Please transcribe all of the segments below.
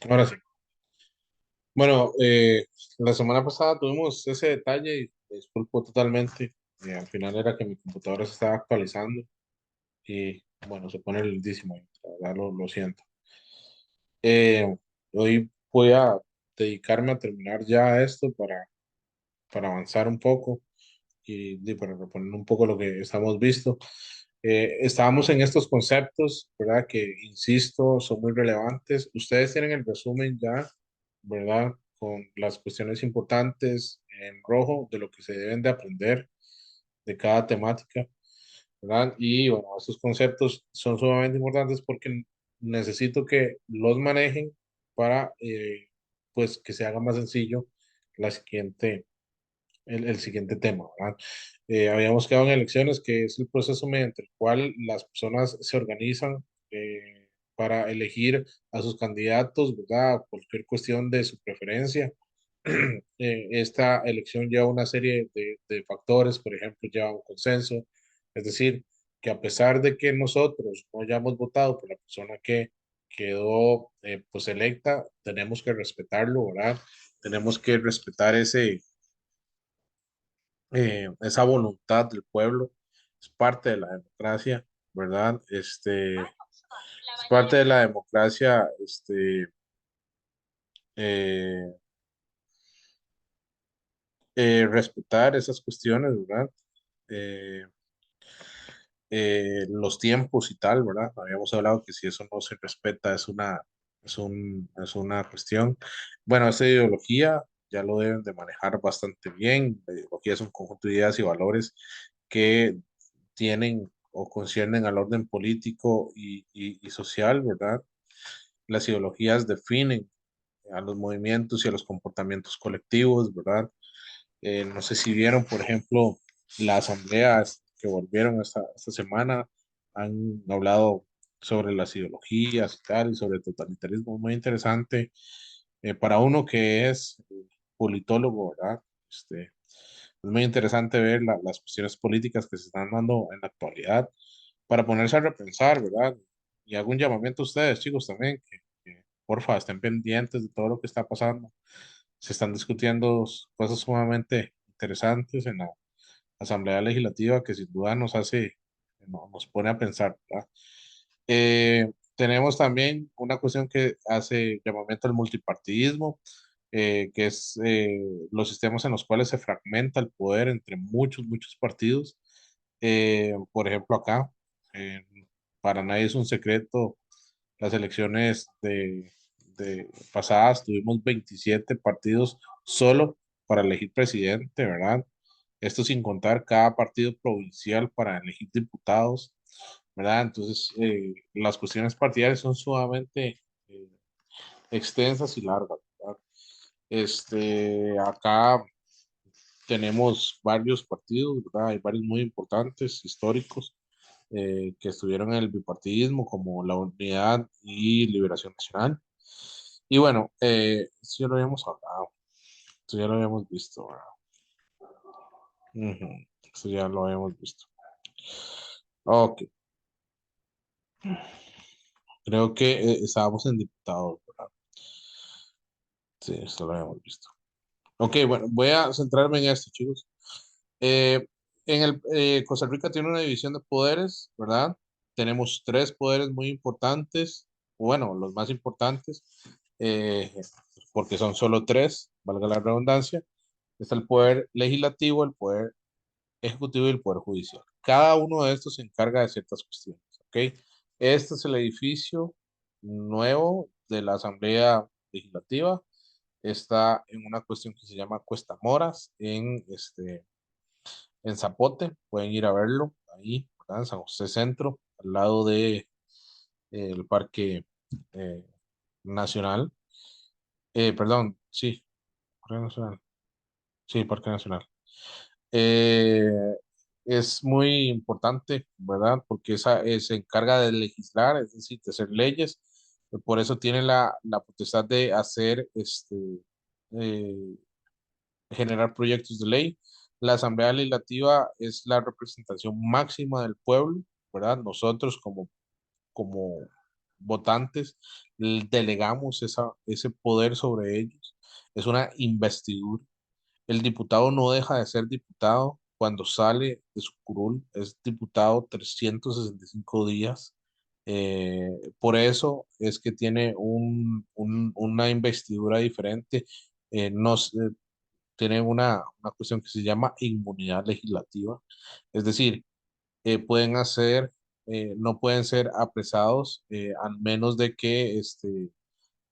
Ahora sí. Bueno, la semana pasada tuvimos ese detalle y me disculpo totalmente. Al final era que mi computadora se estaba actualizando y bueno, se pone lindísimo. La verdad lo siento. Eh, Hoy voy a dedicarme a terminar ya esto para avanzar un poco y para reponer un poco lo que estamos visto. Estábamos en estos conceptos, ¿verdad? Que, insisto, son muy relevantes. Ustedes tienen el resumen ya, ¿verdad? Con las cuestiones importantes en rojo de lo que se deben de aprender de cada temática, ¿verdad? Y bueno, estos conceptos son sumamente importantes porque necesito que los manejen para, pues, que se haga más sencillo la siguiente el siguiente tema, ¿verdad? Habíamos quedado en elecciones, que es el proceso mediante el cual las personas se organizan para elegir a sus candidatos, ¿verdad? Cualquier cuestión de su preferencia. Esta elección lleva una serie de factores, por ejemplo, lleva un consenso, es decir, que a pesar de que nosotros no hayamos votado por la persona que quedó pues electa, tenemos que respetarlo, ¿verdad? Tenemos que respetar esa voluntad del pueblo, es parte de la democracia, ¿verdad? Es parte de la democracia, eh, respetar esas cuestiones, ¿verdad? Eh, los tiempos y tal, ¿verdad? Habíamos hablado que si eso no se respeta es una cuestión. Bueno, esa ideología ya lo deben de manejar bastante bien. La ideología es un conjunto de ideas y valores que tienen o conciernen al orden político y social, ¿verdad? Las ideologías definen a los movimientos y a los comportamientos colectivos, ¿verdad? No sé si vieron, por ejemplo, las asambleas que volvieron esta semana, han hablado sobre las ideologías y tal, y sobre el totalitarismo, muy interesante. Para uno que es politólogo, ¿verdad? Es muy interesante ver las cuestiones políticas que se están dando en la actualidad para ponerse a repensar, ¿verdad? Y hago un llamamiento a ustedes, chicos, también, que porfa, estén pendientes de todo lo que está pasando. Se están discutiendo cosas sumamente interesantes en la Asamblea Legislativa que sin duda nos pone a pensar, ¿verdad? Tenemos también una cuestión que hace llamamiento al multipartidismo, que es los sistemas en los cuales se fragmenta el poder entre muchos partidos. Por ejemplo, acá, eh, para nadie es un secreto, las elecciones pasadas tuvimos 27 partidos solo para elegir presidente, ¿verdad? Esto sin contar cada partido provincial para elegir diputados, ¿verdad? Entonces, las cuestiones partidarias son sumamente eh, extensas y largas, ¿verdad? Acá tenemos varios partidos, ¿verdad? Hay varios muy importantes, históricos, que estuvieron en el bipartidismo, como la Unidad y Liberación Nacional. Y bueno, eso ya lo habíamos hablado, eso ya lo habíamos visto, ¿verdad? Ujú, eso ya lo habíamos visto. Ok, creo que estábamos en diputados, ¿verdad? Sí, eso lo habíamos visto. Ok, bueno, voy a centrarme en esto, chicos. Eh, Costa Rica tiene una división de poderes, ¿verdad? Tenemos tres poderes muy importantes, bueno, los más importantes, eh, porque son solo tres, valga la redundancia. Está el poder legislativo, el poder ejecutivo y el poder judicial. Cada uno de estos se encarga de ciertas cuestiones, ¿ok? Este es el edificio nuevo de la Asamblea Legislativa. Está en una cuestión que se llama Cuesta Moras, en Zapote, pueden ir a verlo ahí, ¿verdad? En San José Centro, al lado de el Parque eh, Nacional. Perdón, sí, Parque Nacional. Sí, Parque Nacional. Eh, es muy importante, ¿verdad? Porque se encarga de legislar, es decir, de hacer leyes. Por eso tiene la potestad de hacer, eh, generar proyectos de ley. La Asamblea Legislativa es la representación máxima del pueblo, ¿verdad? Nosotros como votantes, delegamos ese poder sobre ellos. Es una investidura. El diputado no deja de ser diputado cuando sale de su curul, es diputado 365 días. Por eso es que tiene una investidura diferente. No, tiene una cuestión que se llama inmunidad legislativa. Es decir, pueden hacer, no pueden ser apresados al menos de que,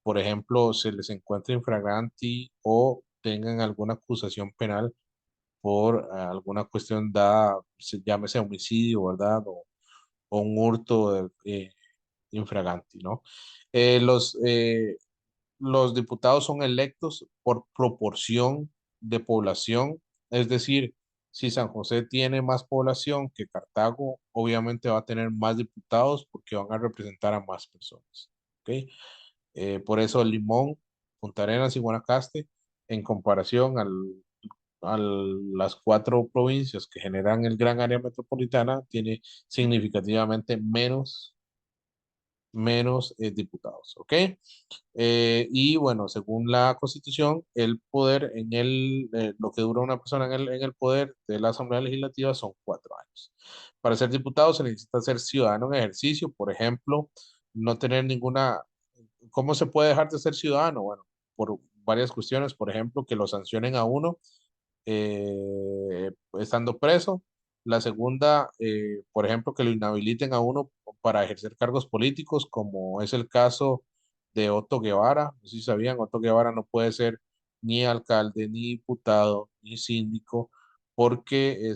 por ejemplo, se les encuentre infraganti o tengan alguna acusación penal por alguna cuestión dada, llámese homicidio, ¿verdad? O un hurto infraganti, ¿no? Eh, los, eh, los diputados son electos por proporción de población, es decir, si San José tiene más población que Cartago, obviamente va a tener más diputados porque van a representar a más personas. ¿Ok? Por eso Limón, Punta Arenas y Guanacaste, en comparación a las cuatro provincias que generan el gran área metropolitana, tiene significativamente menos diputados. ¿Ok? Y bueno, según la Constitución, el poder lo que dura una persona en el poder de la Asamblea Legislativa son 4 años. Para ser diputado se necesita ser ciudadano en ejercicio, por ejemplo, no tener ninguna. ¿Cómo se puede dejar de ser ciudadano? Bueno, por varias cuestiones, por ejemplo, que lo sancionen a uno estando preso. La segunda, por ejemplo, que lo inhabiliten a uno para ejercer cargos políticos, como es el caso de Otto Guevara. No sé si sabían, Otto Guevara no puede ser ni alcalde, ni diputado, ni síndico, porque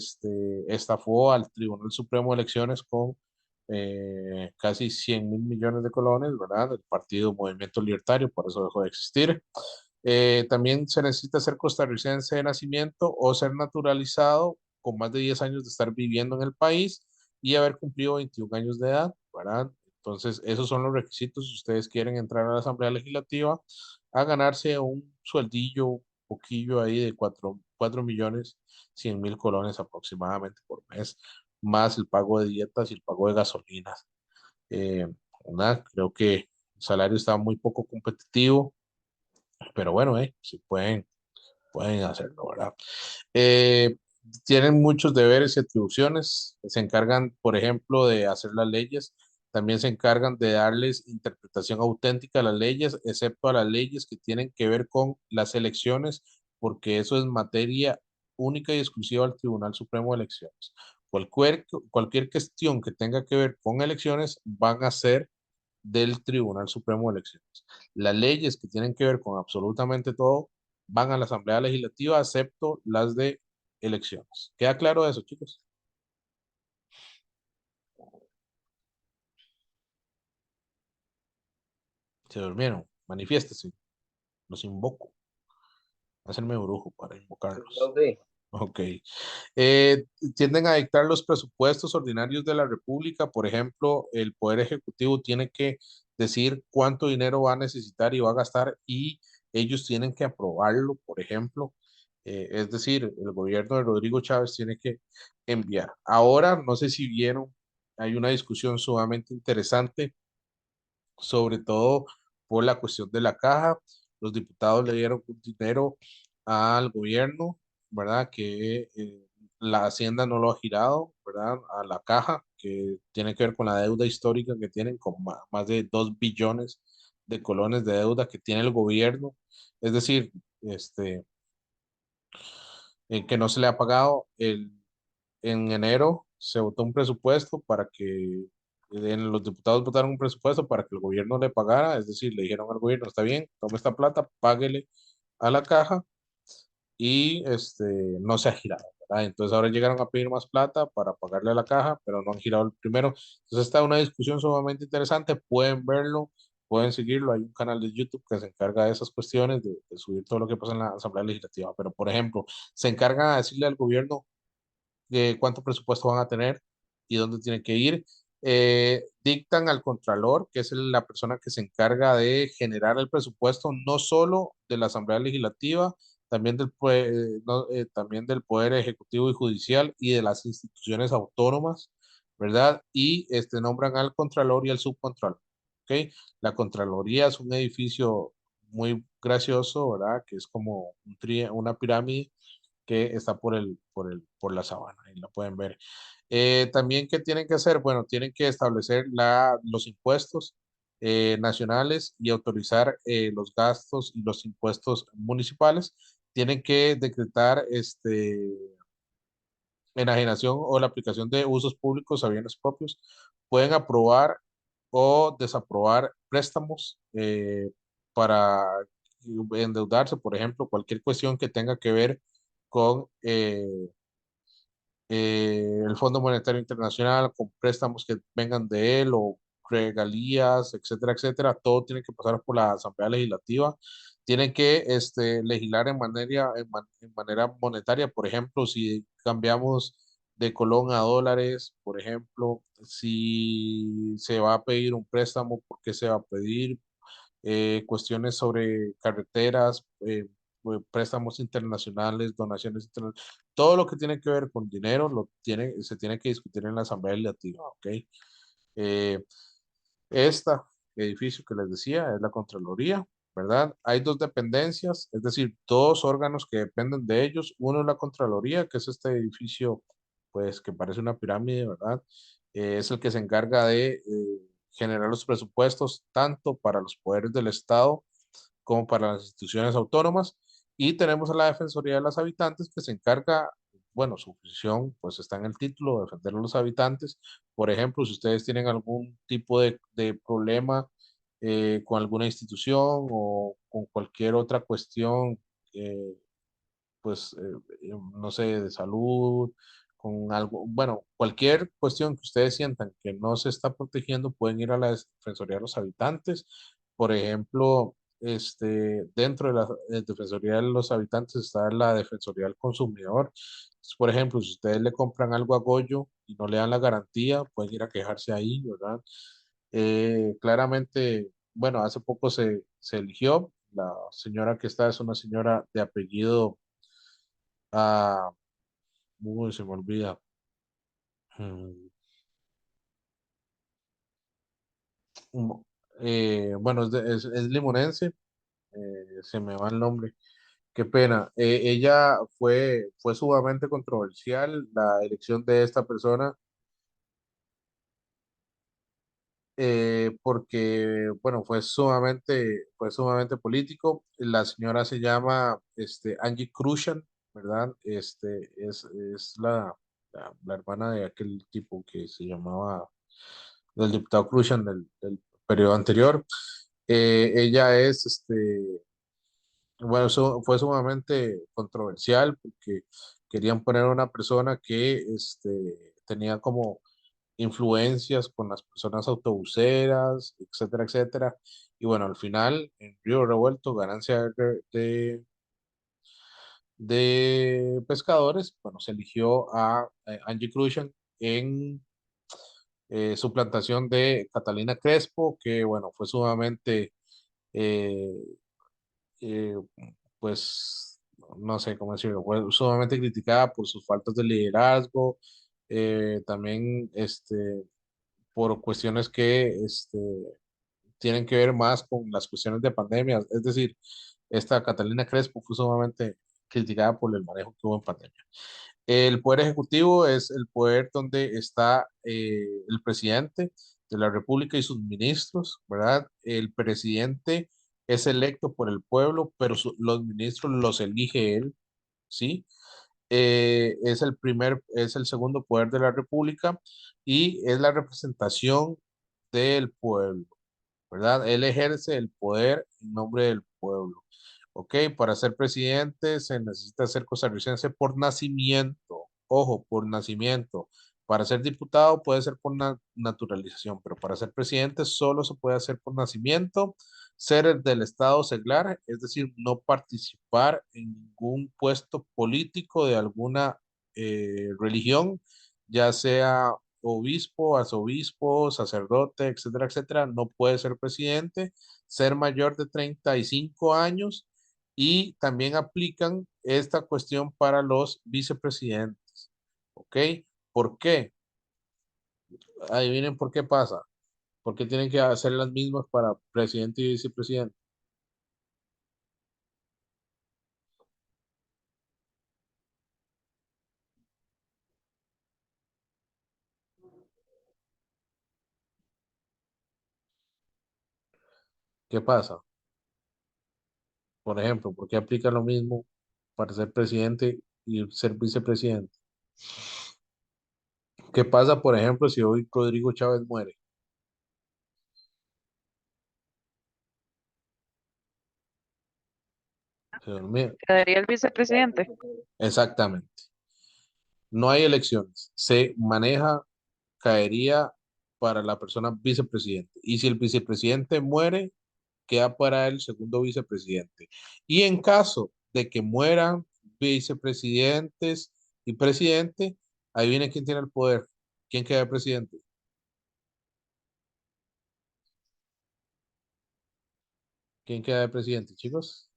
estafó al Tribunal Supremo de Elecciones con casi 100.000 millones de colones, ¿verdad? Del partido Movimiento Libertario, por eso dejó de existir. También se necesita ser costarricense de nacimiento o ser naturalizado con más de 10 años de estar viviendo en el país y haber cumplido 21 años de edad, ¿verdad? Entonces, esos son los requisitos si ustedes quieren entrar a la Asamblea Legislativa a ganarse un sueldillo, un poquillo ahí de 4.100.000 colones aproximadamente por mes, más el pago de dietas y el pago de gasolinas. Eh, ¿Verdad? Creo que el salario está muy poco competitivo, pero bueno, si pueden hacerlo, ¿verdad? Eh, Tienen muchos deberes y atribuciones. Se encargan, por ejemplo, de hacer las leyes. También se encargan de darles interpretación auténtica a las leyes, excepto a las leyes que tienen que ver con las elecciones, porque eso es materia única y exclusiva del Tribunal Supremo de Elecciones. Cualquier cuestión que tenga que ver con elecciones van a ser del Tribunal Supremo de Elecciones. Las leyes que tienen que ver con absolutamente todo van a la Asamblea Legislativa, excepto las de elecciones. ¿Queda claro eso, chicos? Se durmieron. Manifiéstese. Los invoco. Hacerme brujo para invocarlos. Profe, Ok. Eh, Tienden a dictar los presupuestos ordinarios de la República. Por ejemplo, el Poder Ejecutivo tiene que decir cuánto dinero va a necesitar y va a gastar y ellos tienen que aprobarlo, por ejemplo. Es decir, el gobierno de Rodrigo Chávez tiene que enviar. Ahora, no sé si vieron, hay una discusión sumamente interesante, sobre todo por la cuestión de la caja. Los diputados le dieron un dinero al gobierno, ¿verdad? Que la Hacienda no lo ha girado, ¿verdad? A la caja, que tiene que ver con la deuda histórica que tienen, con más de 2 billones de colones de deuda que tiene el gobierno. Es decir, que no se le ha pagado. En enero se votó un presupuesto para que los diputados votaron un presupuesto para que el gobierno le pagara, es decir, le dijeron al gobierno, está bien, tome esta plata, páguele a la caja y no se ha girado, ¿verdad? Entonces ahora llegaron a pedir más plata para pagarle a la caja, pero no han girado el primero. Entonces está una discusión sumamente interesante, pueden verlo, pueden seguirlo, hay un canal de YouTube que se encarga de esas cuestiones, de subir todo lo que pasa en la Asamblea Legislativa, pero por ejemplo, se encarga de decirle al gobierno cuánto presupuesto van a tener y dónde tienen que ir. Dictan al contralor, que es la persona que se encarga de generar el presupuesto, no solo de la Asamblea Legislativa, también también del Poder Ejecutivo y Judicial y de las instituciones autónomas, ¿verdad? Y nombran al contralor y al subcontralor. ¿ok? La Contraloría es un edificio muy gracioso, ¿verdad? Que es como una pirámide que está por la sabana, ahí la pueden ver. También, ¿qué tienen que hacer? Bueno, tienen que establecer los impuestos nacionales y autorizar los gastos y los impuestos municipales. Tienen que decretar enajenación o la aplicación de usos públicos a bienes propios. Pueden aprobar o desaprobar préstamos para endeudarse, por ejemplo, cualquier cuestión que tenga que ver con el Fondo Monetario Internacional, con préstamos que vengan de él o regalías, etcétera, etcétera. Todo tiene que pasar por la Asamblea Legislativa. Tienen que legislar en manera monetaria. Por ejemplo, si cambiamos de colón a dólares, por ejemplo, si se va a pedir un préstamo, ¿por qué se va a pedir? Cuestiones sobre carreteras, préstamos internacionales, donaciones internacionales, todo lo que tiene que ver con dinero se tiene que discutir en la Asamblea Legislativa, ¿ok? Eh, este edificio que les decía es la Contraloría, ¿verdad? Hay dos dependencias, es decir, dos órganos que dependen de ellos. Uno es la Contraloría, que es este edificio, pues, que parece una pirámide, ¿verdad? Es el que se encarga de generar los presupuestos tanto para los poderes del Estado como para las instituciones autónomas. Y tenemos a la Defensoría de los Habitantes que se encarga, bueno, su función pues está en el título, defender a los habitantes. Por ejemplo, si ustedes tienen algún tipo de problema con alguna institución o con cualquier otra cuestión, eh, pues, no sé, de salud, con algo, bueno, cualquier cuestión que ustedes sientan que no se está protegiendo, pueden ir a la Defensoría de los Habitantes. Por ejemplo, dentro de la Defensoría de los Habitantes está la Defensoría del Consumidor. Entonces, por ejemplo, si ustedes le compran algo a Goyo y no le dan la garantía, pueden ir a quejarse ahí, ¿verdad? Claramente, bueno, hace poco se eligió, la señora que está es una señora de apellido. Uy, se me olvida. Mm, um, bueno, es limonense, se me va el nombre. Qué pena. Ella fue sumamente controversial la elección de esta persona porque, bueno, fue sumamente político. La señora se llama Angie Krushan, ¿verdad? Es la hermana de aquel tipo que se llamaba, del diputado Krushan del periodo anterior. Ella bueno, eso fue sumamente controversial porque querían poner a una persona que tenía como influencias con las personas autobuseras, etcétera, etcétera. Y bueno, al final, en Río Revuelto, ganancia de pescadores, bueno, se eligió a Angie Krushan en suplantación de Catalina Crespo, que bueno, fue sumamente eh, eh, pues, no sé cómo decirlo, fue sumamente criticada por sus faltas de liderazgo, también por cuestiones que tienen que ver más con las cuestiones de pandemia. Es decir, esta Catalina Crespo fue sumamente criticada por el manejo que hubo en pandemia. El poder ejecutivo es el poder donde está el presidente de la República y sus ministros, ¿verdad? El presidente es electo por el pueblo, pero los ministros los elige él, ¿sí? Es el segundo poder de la República y es la representación del pueblo. ¿Verdad? Él ejerce el poder en nombre del pueblo. Ok, para ser presidente se necesita ser costarricense por nacimiento. Ojo, por nacimiento. Para ser diputado puede ser por naturalización, pero para ser presidente solo se puede hacer por nacimiento, ser el del estado seglar, es decir, no participar en ningún puesto político de alguna religión, ya sea obispo, arzobispo, sacerdote, etcétera, etcétera, no puede ser presidente, ser mayor de 35 años y también aplican esta cuestión para los vicepresidentes. ¿Ok? ¿Por qué? Adivinen por qué pasa. ¿Por qué tienen que hacer las mismas para presidente y vicepresidente? ¿Qué pasa? Por ejemplo, ¿por qué aplica lo mismo para ser presidente y ser vicepresidente? ¿Qué pasa, por ejemplo, si hoy Rodrigo Chávez muere? Se durmió. Quedaría el vicepresidente. Exactamente. No hay elecciones. Se maneja, caería para la persona vicepresidente. Y si el vicepresidente muere, queda para el segundo vicepresidente. Y en caso de que mueran vicepresidentes y presidente, ahí viene quién tiene el poder. ¿Quién queda presidente? ¿Quién queda de presidente, chicos?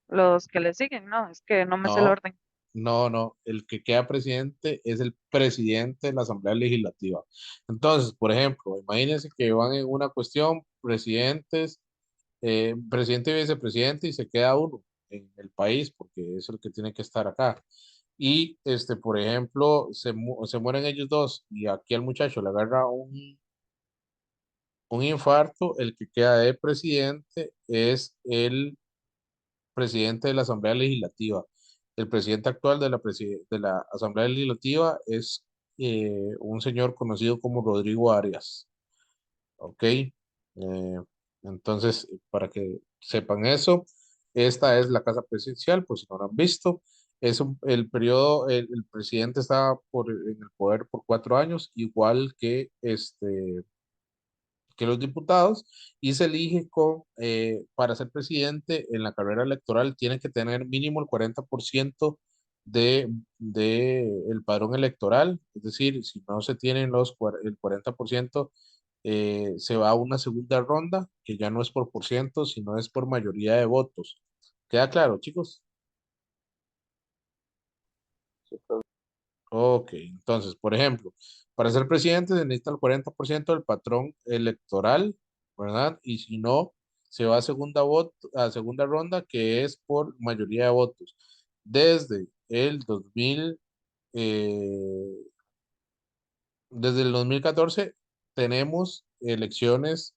Los que le siguen, no, es que no me sé el No, orden. no. El que queda presidente es el presidente de la Asamblea Legislativa. Entonces, por ejemplo, imagínense que van en una cuestión, presidentes, presidente y vicepresidente, y se queda uno en el país, porque es el que tiene que estar acá. Y, por ejemplo, se mueren ellos dos y aquí al muchacho le agarra un infarto, el que queda de presidente es el presidente de la Asamblea Legislativa. El presidente actual de la Asamblea Legislativa es un señor conocido como Rodrigo Arias. ¿Ok? Entonces, para que sepan eso, esta es la casa presidencial, por si no lo han visto. El periodo, el presidente está en el poder por 4 años, igual que los diputados, y se elige para ser presidente en la carrera electoral, tiene que tener mínimo el 40% de el padrón electoral, es decir, si no se tienen el 40%, se va a una segunda ronda, que ya no es por ciento, sino es por mayoría de votos. ¿Queda claro, chicos? Ok, entonces, por ejemplo, para ser presidente se necesita el 40% del patrón electoral, ¿verdad? Y si no, se va a segunda ronda, que es por mayoría de votos. Desde el 2000, eh, desde el 2014 tenemos elecciones,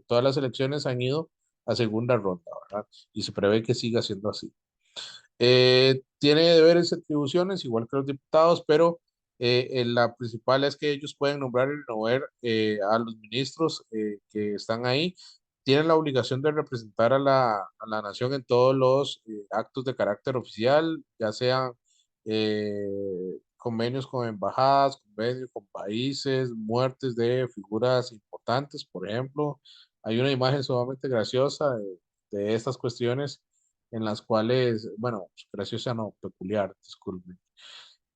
todas las elecciones han ido a segunda ronda, ¿verdad? Y se prevé que siga siendo así. Tiene deberes y atribuciones, igual que los diputados, pero la principal es que ellos pueden nombrar y remover a los ministros que están ahí. Tienen la obligación de representar a la nación en todos los actos de carácter oficial, ya sean convenios con embajadas, convenios con países, muertes de figuras importantes, por ejemplo. Hay una imagen sumamente graciosa de estas cuestiones en las cuales, bueno, graciosa no, peculiar, disculpen,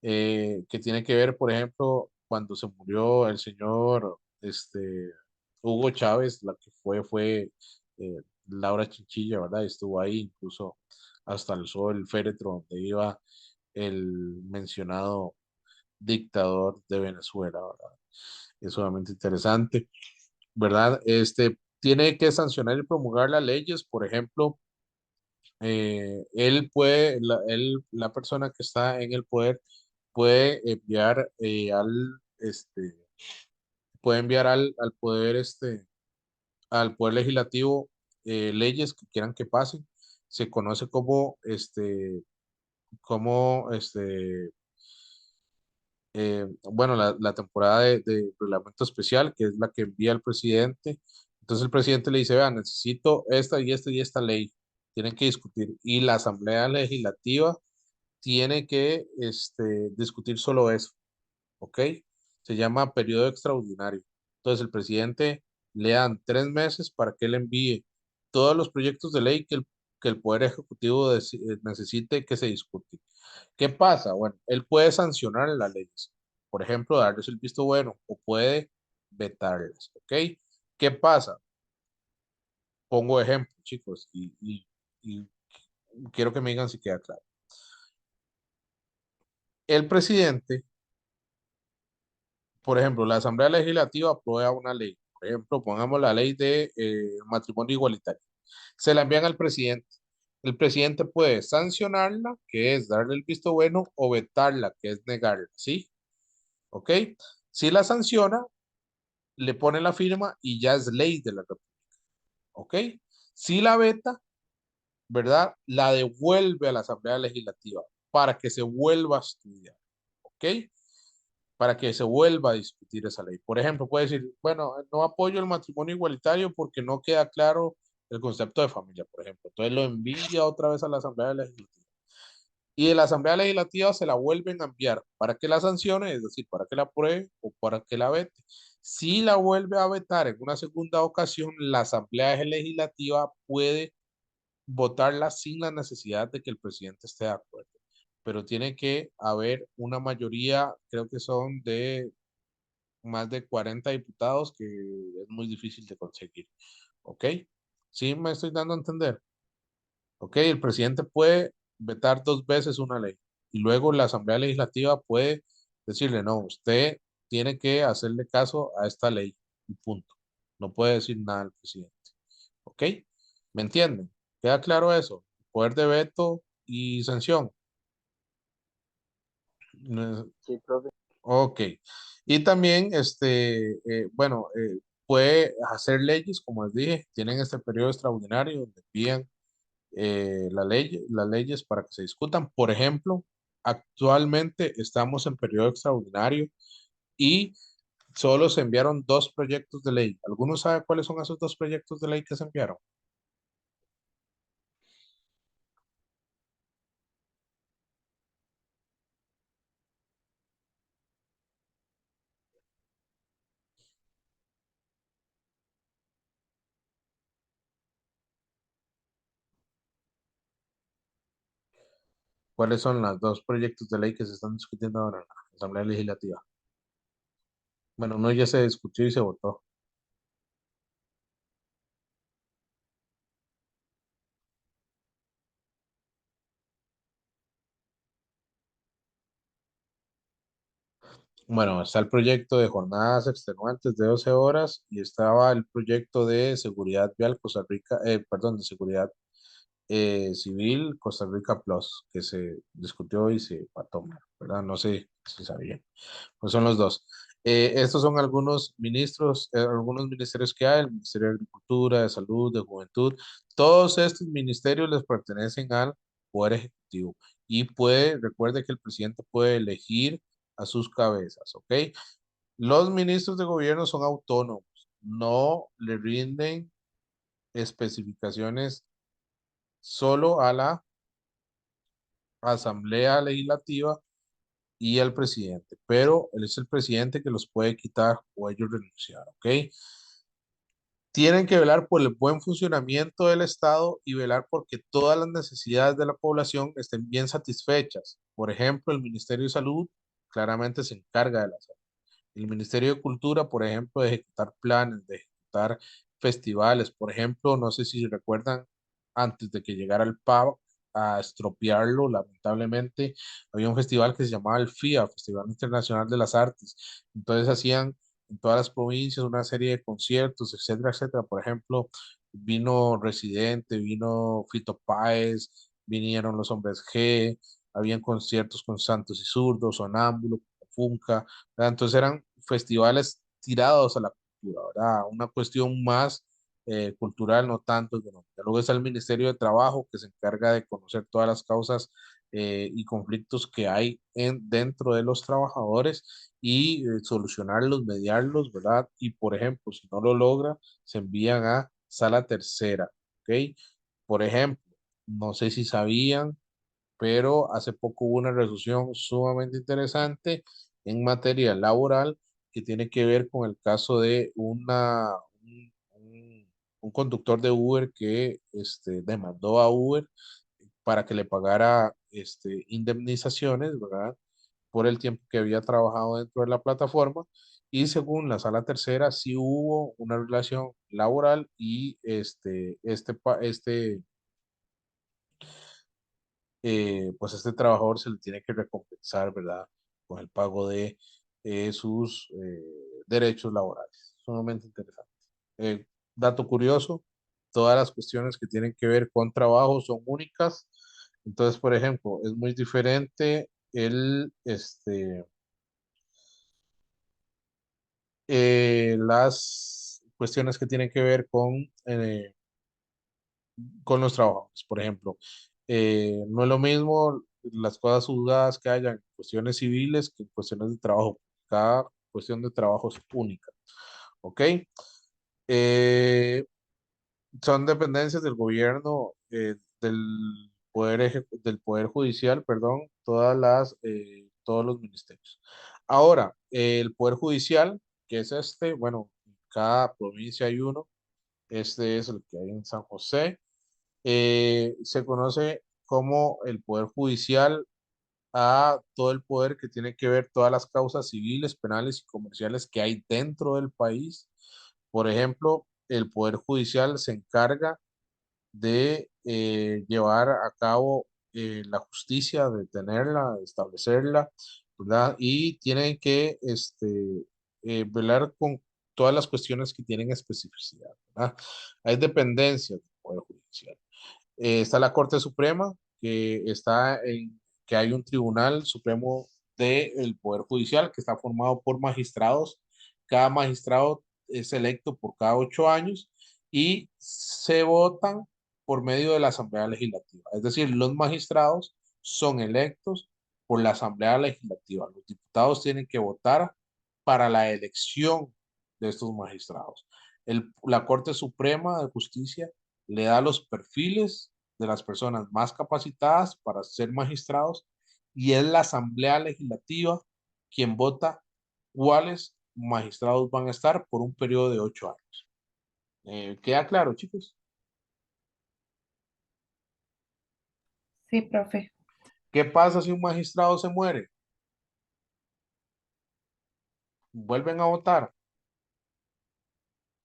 que tiene que ver, por ejemplo, cuando se murió el señor Hugo Chávez, la que fue eh, Laura Chinchilla, ¿verdad? Estuvo ahí, incluso hasta alzó el féretro donde iba el mencionado dictador de Venezuela, ¿verdad? Es sumamente interesante, ¿verdad? Tiene que sancionar y promulgar las leyes, por ejemplo, la persona que está en el poder puede enviar puede enviar al poder legislativo leyes que quieran que pasen. Se conoce bueno, la temporada de reglamento especial, que es la que envía el presidente. Entonces el presidente le dice, vean, necesito esta y esta y esta ley. Tienen que discutir. Y la Asamblea Legislativa tiene que discutir solo eso, ¿ok? Se llama periodo extraordinario. Entonces, el presidente le dan 3 meses para que él envíe todos los proyectos de ley que el Poder Ejecutivo necesite que se discute. ¿Qué pasa? Bueno, él puede sancionar las leyes, por ejemplo, darles el visto bueno o puede vetarlas, ¿ok? ¿Qué pasa? Pongo ejemplo, chicos, y quiero que me digan si queda claro. El presidente Por ejemplo, la Asamblea Legislativa aprueba una ley. Por ejemplo, pongamos la ley de matrimonio igualitario. Se la envían al presidente. El presidente puede sancionarla, que es darle el visto bueno, o vetarla, que es negarla, ¿sí? ¿Ok? Si la sanciona, le pone la firma y ya es ley de la República, ¿ok? Si la veta, ¿verdad? La devuelve a la Asamblea Legislativa para que se vuelva a estudiar, ¿ok? Para que se vuelva a discutir esa ley. Por ejemplo, puede decir, bueno, no apoyo el matrimonio igualitario porque no queda claro el concepto de familia, por ejemplo. Entonces lo envía otra vez a la Asamblea Legislativa. Y de la Asamblea Legislativa se la vuelven a enviar para que la sancione, es decir, para que la apruebe o para que la vete. Si la vuelve a vetar en una segunda ocasión, la Asamblea Legislativa puede votarla sin la necesidad de que el presidente esté de acuerdo. Pero tiene que haber una mayoría, creo que son de más de 40 diputados, que es muy difícil de conseguir. ¿Ok? ¿Sí me estoy dando a entender? ¿Ok? El presidente puede vetar dos veces una ley y luego la Asamblea Legislativa puede decirle, no, usted tiene que hacerle caso a esta ley y punto. No puede decir nada al presidente. ¿Ok? ¿Me entienden? ¿Queda claro eso? Poder de veto y sanción. Sí, profe. Ok. Y también, bueno, puede hacer leyes, como les dije, tienen este periodo extraordinario donde envían las leyes para que se discutan. Por ejemplo, actualmente estamos en periodo extraordinario y solo se enviaron dos proyectos de ley. ¿Alguno sabe cuáles son esos dos proyectos de ley que se enviaron? ¿Cuáles son los dos proyectos de ley que se están discutiendo ahora en la Asamblea Legislativa? Bueno, uno ya se discutió y se votó. Bueno, está el proyecto de jornadas extenuantes de 12 horas y estaba el proyecto de seguridad vial Costa Rica, perdón, de seguridad civil Costa Rica Plus, que se discutió y se va a tomar, ¿verdad? No sé si sabían. Pues son los dos. Estos son algunos ministros, algunos ministerios que hay, el Ministerio de Agricultura, de Salud, de Juventud. Todos estos ministerios les pertenecen al Poder Ejecutivo y recuerde que el presidente puede elegir a sus cabezas, ¿ok? Los ministros de gobierno son autónomos, no le rinden especificaciones solo a la Asamblea Legislativa y al presidente, pero él es el presidente que los puede quitar o ellos renunciar, ¿ok? Tienen que velar por el buen funcionamiento del Estado y velar porque todas las necesidades de la población estén bien satisfechas. Por ejemplo, el Ministerio de Salud claramente se encarga de la salud. El Ministerio de Cultura, por ejemplo, de ejecutar planes, de ejecutar festivales. Por ejemplo, no sé si recuerdan, antes de que llegara el PAV a estropearlo, lamentablemente, había un festival que se llamaba el FIA, Festival Internacional de las Artes. Entonces hacían en todas las provincias una serie de conciertos, etcétera, etcétera. Por ejemplo, vino Residente, vino Fito Páez, vinieron los Hombres G, habían conciertos con Santos y Zurdos, Sonámbulo, Funca, ¿verdad? Entonces eran festivales tirados a la cultura, ¿verdad? Una cuestión más cultural, no tanto económica. Luego está el Ministerio de Trabajo, que se encarga de conocer todas las causas y conflictos que hay dentro de los trabajadores y solucionarlos, mediarlos, ¿verdad? Y por ejemplo, si no lo logra, se envían a sala tercera, ¿ok? Por ejemplo, no sé si sabían, pero hace poco hubo una resolución sumamente interesante en materia laboral que tiene que ver con el caso de un conductor de Uber que demandó a Uber para que le pagara indemnizaciones, ¿verdad? Por el tiempo que había trabajado dentro de la plataforma. Y según la sala tercera, sí hubo una relación laboral y pues este trabajador se le tiene que recompensar, ¿verdad? Con el pago de sus derechos laborales. Sumamente interesante. Dato curioso, todas las cuestiones que tienen que ver con trabajo son únicas. Entonces, por ejemplo, es muy diferente las cuestiones que tienen que ver con los trabajos. Por ejemplo, no es lo mismo las cosas juzgadas que hayan en cuestiones civiles que en cuestiones de trabajo. Cada cuestión de trabajo es única. ¿Ok? Eh, Son dependencias del gobierno, del poder judicial, perdón, todos los ministerios. Ahora, el poder judicial, que es bueno, en cada provincia hay uno, este es el que hay en San José, se conoce como el poder judicial a todo el poder que tiene que ver todas las causas civiles, penales y comerciales que hay dentro del país. Por ejemplo, el poder judicial se encarga de llevar a cabo la justicia, de tenerla, de establecerla, ¿verdad? Y tienen que velar con todas las cuestiones que tienen especificidad, ¿verdad? Hay dependencias del Poder Judicial. Está la Corte Suprema, que hay un Tribunal Supremo del Poder Judicial que está formado por magistrados. Cada magistrado es electo por cada 8 años y se votan por medio de la Asamblea Legislativa. Es decir, los magistrados son electos por la Asamblea Legislativa. Los diputados tienen que votar para la elección de estos magistrados. La Corte Suprema de Justicia le da los perfiles de las personas más capacitadas para ser magistrados y es la Asamblea Legislativa quien vota cuáles magistrados van a estar por un periodo de 8 años. ¿Queda claro, chicos? Sí, profe. ¿Qué pasa si un magistrado se muere? ¿Vuelven a votar?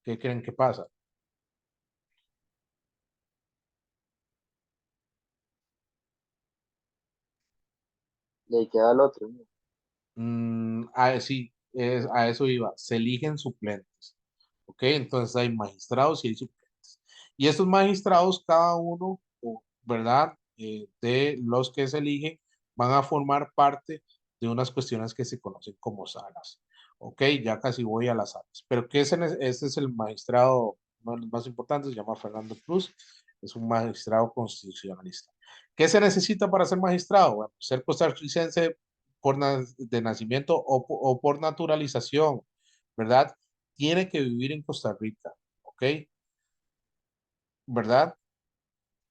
¿Qué creen que pasa? Le queda al otro, ¿no? Sí, a eso iba. Se eligen suplentes. ¿Ok? Entonces hay magistrados y hay suplentes. Y estos magistrados, cada uno, ¿verdad? De los que se eligen, van a formar parte de unas cuestiones que se conocen como salas. ¿Ok? Ya casi voy a las salas. Pero este es el magistrado, uno de los más importantes, se llama Fernando Cruz. Es un magistrado constitucionalista. ¿Qué se necesita para ser magistrado? Bueno, ser costarricense de nacimiento o por naturalización, ¿verdad? Tiene que vivir en Costa Rica, ¿ok? ¿Verdad?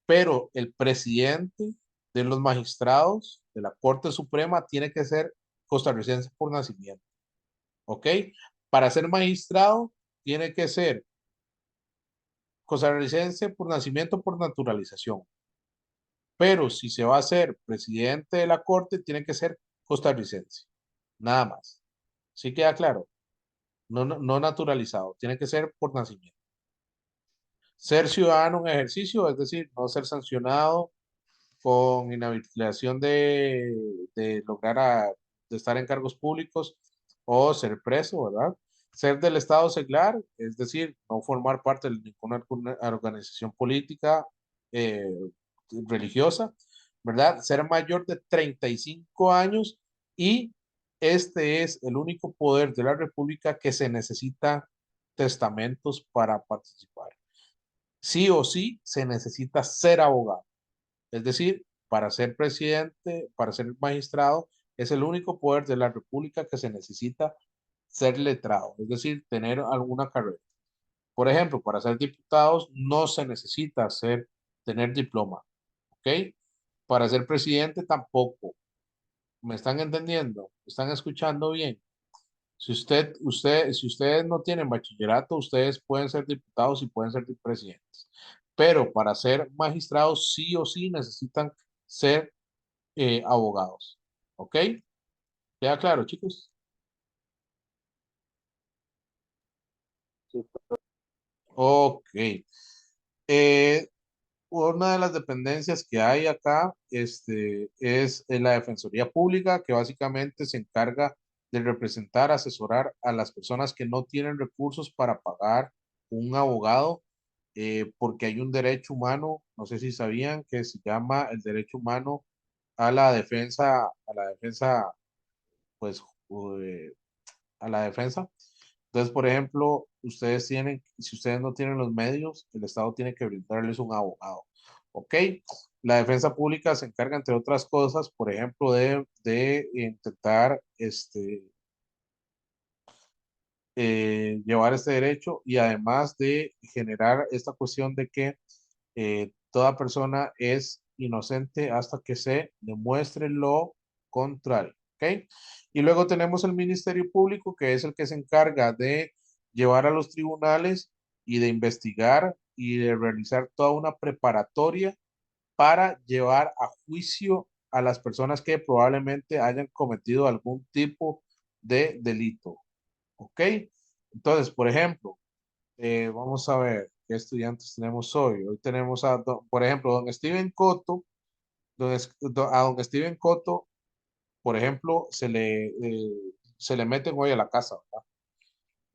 Pero el presidente de los magistrados de la Corte Suprema tiene que ser costarricense por nacimiento, ¿ok? Para ser magistrado tiene que ser costarricense por nacimiento por naturalización. Pero si se va a ser presidente de la Corte, tiene que ser costarricense, nada más. ¿Sí queda claro? No naturalizado, tiene que ser por nacimiento. Ser ciudadano en ejercicio, es decir, no ser sancionado con inhabilitación de de estar en cargos públicos o ser preso, ¿verdad? Ser del Estado seglar, es decir, no formar parte de ninguna organización política eh, religiosa, ¿verdad? Ser mayor de 35 años y este es el único poder de la República que se necesita testamentos para participar. Sí o sí se necesita ser abogado. Es decir, para ser presidente, para ser magistrado, es el único poder de la República que se necesita ser letrado, es decir, tener alguna carrera. Por ejemplo, para ser diputados no se necesita tener diploma, ¿ok? Para ser presidente tampoco. ¿Me están entendiendo? ¿Me están escuchando bien? Si ustedes no tienen bachillerato, ustedes pueden ser diputados y pueden ser presidentes. Pero para ser magistrados, sí o sí necesitan ser abogados. ¿Ok? ¿Queda claro, chicos? Sí, Ok. Eh, una de las dependencias que hay acá es la Defensoría Pública, que básicamente se encarga de representar, asesorar a las personas que no tienen recursos para pagar un abogado, porque hay un derecho humano, no sé si sabían, que se llama el derecho humano a la defensa, pues, eh, a la defensa. Entonces, por ejemplo, si ustedes no tienen los medios, el Estado tiene que brindarles un abogado. ¿Ok? La defensa pública se encarga, entre otras cosas, por ejemplo, de intentar llevar este derecho y además de generar esta cuestión de que toda persona es inocente hasta que se demuestre lo contrario. ¿Ok? Y luego tenemos el Ministerio Público, que es el que se encarga de llevar a los tribunales y de investigar y de realizar toda una preparatoria para llevar a juicio a las personas que probablemente hayan cometido algún tipo de delito. ¿Ok? Entonces, por ejemplo, vamos a ver qué estudiantes tenemos hoy. Hoy tenemos por ejemplo, don Steven Coto. A don Steven Coto, por ejemplo, se le meten hoy a la casa,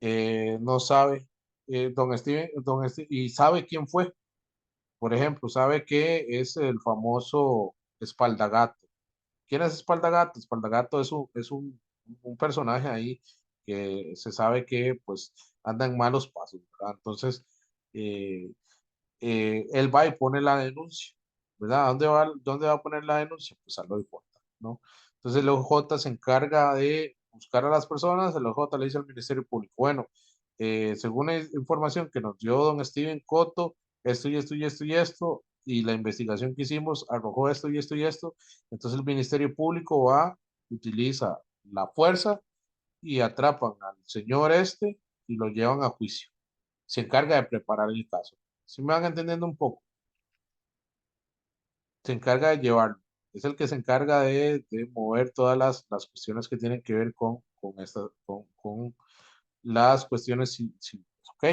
¿verdad? No sabe, y sabe quién fue. Por ejemplo, sabe que es el famoso Espaldagato. ¿Quién es Espaldagato? Espaldagato es un personaje ahí que se sabe que pues anda en malos pasos, ¿verdad? Entonces, eh, él va y pone la denuncia, ¿verdad? ¿Dónde va a poner la denuncia? Pues al OIJ, ¿no? Entonces el OIJ se encarga de buscar a las personas, el OIJ le dice al Ministerio Público, bueno, según la información que nos dio don Steven Coto, esto y esto y esto y esto, y la investigación que hicimos arrojó esto y esto y esto, entonces el Ministerio Público va, utiliza la fuerza y atrapan al señor y lo llevan a juicio. Se encarga de preparar el caso. Si me van entendiendo un poco, se encarga de llevarlo. Es el que se encarga de mover todas las cuestiones que tienen que ver con las cuestiones civiles, ¿ok?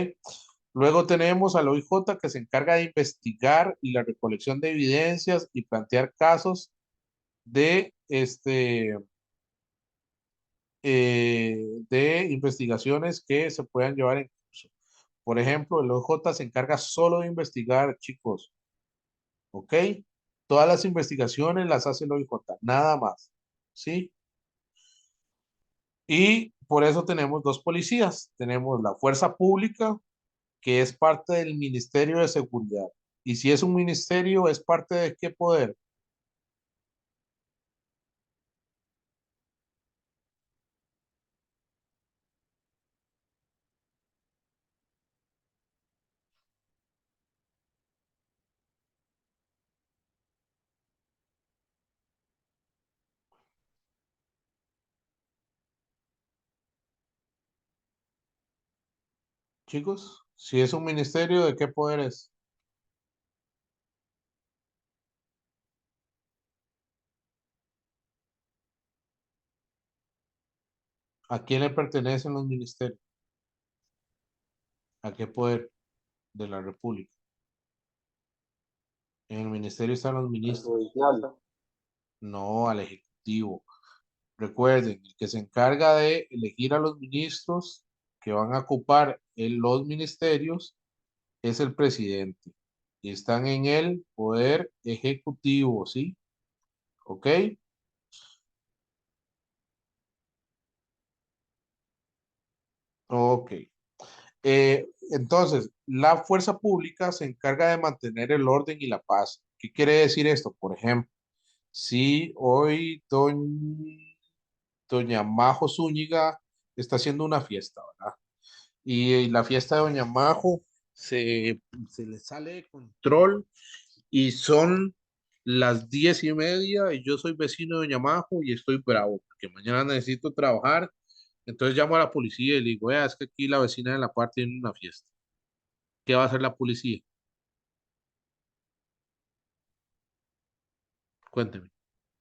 Luego tenemos al OIJ que se encarga de investigar y la recolección de evidencias y plantear casos de investigaciones que se puedan llevar en curso. Por ejemplo, el OIJ se encarga solo de investigar, chicos, ¿ok? Todas las investigaciones las hace el OIJ, nada más, ¿sí? Y por eso tenemos dos policías. Tenemos la fuerza pública, que es parte del Ministerio de Seguridad. Y si es un ministerio, ¿es parte de qué poder? Chicos, si es un ministerio, ¿de qué poder es? ¿A quién le pertenecen los ministerios? ¿A qué poder de la República? En el ministerio están los al ministros, judicial, no al ejecutivo. Recuerden, el que se encarga de elegir a los ministros que van a ocupar los ministerios es el presidente. Y están en el poder ejecutivo, ¿sí? ¿Ok? Ok. Entonces, la fuerza pública se encarga de mantener el orden y la paz. ¿Qué quiere decir esto? Por ejemplo, si hoy doña Majo Zúñiga está haciendo una fiesta, ¿verdad? Y la fiesta de doña Majo se le sale de control y son las 10:30 y yo soy vecino de doña Majo y estoy bravo porque mañana necesito trabajar. Entonces llamo a la policía y le digo, vea, es que aquí la vecina de la parte tiene una fiesta. ¿Qué va a hacer la policía? Cuénteme,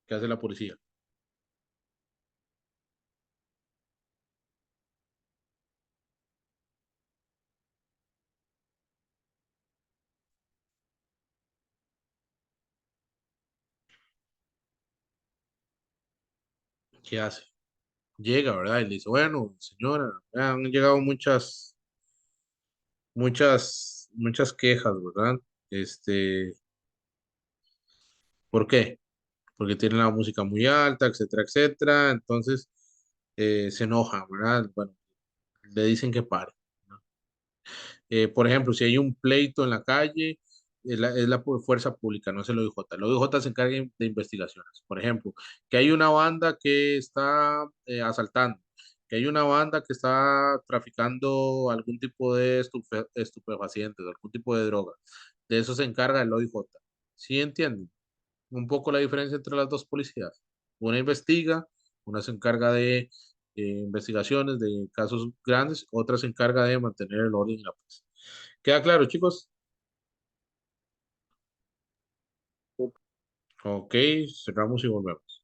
¿qué hace la policía? ¿Qué hace? llega, ¿verdad? Y le dice, bueno, señora, han llegado muchas quejas, ¿verdad? Este, ¿Por qué? Porque tienen la música muy alta, etcétera, etcétera. Entonces se enojan, ¿verdad? Bueno, le dicen que pare, ¿no? Por ejemplo, si hay un pleito en la calle, es la fuerza pública, no es el OIJ. El OIJ se encarga de investigaciones. Por ejemplo, que hay una banda que está asaltando, que hay una banda que está traficando algún tipo de estupefacientes, algún tipo de droga. De eso se encarga el OIJ. ¿Sí entienden? Un poco la diferencia entre las dos policías. Una investiga, una se encarga de investigaciones de casos grandes, otra se encarga de mantener el orden y la paz. ¿Queda claro, chicos? Sí. Ok, cerramos y volvemos.